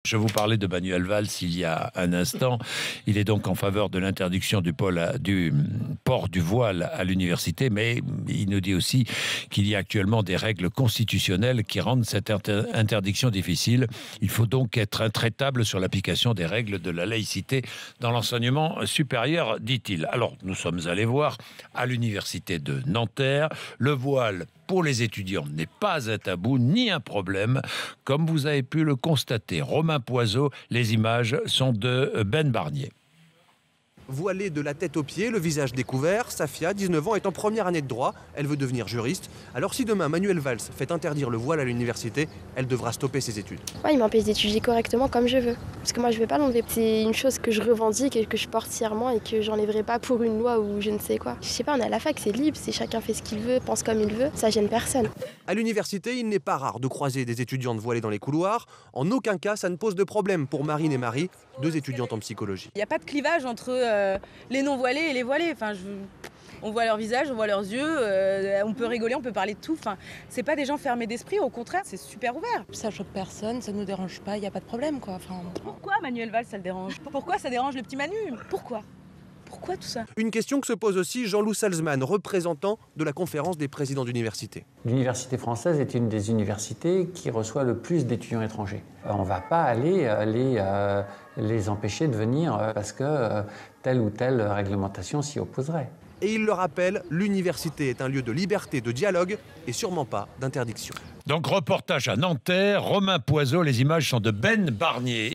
Je vous parlais de Manuel Valls il y a un instant. Il est donc en faveur de l'interdiction du port du voile à l'université, mais il nous dit aussi qu'il y a actuellement des règles constitutionnelles qui rendent cette interdiction difficile. Il faut donc être intraitable sur l'application des règles de la laïcité dans l'enseignement supérieur, dit-il. Alors, nous sommes allés voir à l'université de Nanterre. Le voile pour les étudiants n'est pas un tabou ni un problème, comme vous avez pu le constater. Romain Poiseau, les images sont de Ben Barnier. Voilée de la tête aux pieds, le visage découvert, Safia, 19 ans, est en première année de droit. Elle veut devenir juriste. Alors si demain Manuel Valls fait interdire le voile à l'université, elle devra stopper ses études. Ouais, il m'empêche d'étudier correctement comme je veux. Parce que moi, je ne vais pas l'enlever. C'est une chose que je revendique et que je porte fièrement et que j'enlèverai pas pour une loi ou je ne sais quoi. Je sais pas, on est à la fac, c'est libre, c'est chacun fait ce qu'il veut, pense comme il veut. Ça gêne personne. À l'université, il n'est pas rare de croiser des étudiantes voilées dans les couloirs. En aucun cas, ça ne pose de problème pour Marine et Marie, deux étudiantes en psychologie. Il n'y a pas de clivage entre les non-voilés et les voilés. On voit leur visage, on voit leurs yeux, on peut rigoler, on peut parler de tout. C'est pas des gens fermés d'esprit, au contraire, c'est super ouvert. Ça choque personne, ça nous dérange pas, il n'y a pas de problème quoi. Pourquoi Manuel Valls ça le dérange? Pourquoi ça dérange le petit Manu? Pourquoi tout ça? Une question que se pose aussi Jean-Loup Salzman, représentant de la conférence des présidents d'université. L'université française est une des universités qui reçoit le plus d'étudiants étrangers. On ne va pas aller les empêcher de venir parce que telle ou telle réglementation s'y opposerait. Et il le rappelle, l'université est un lieu de liberté, de dialogue et sûrement pas d'interdiction. Donc reportage à Nanterre, Romain Poiseau, les images sont de Ben Barnier.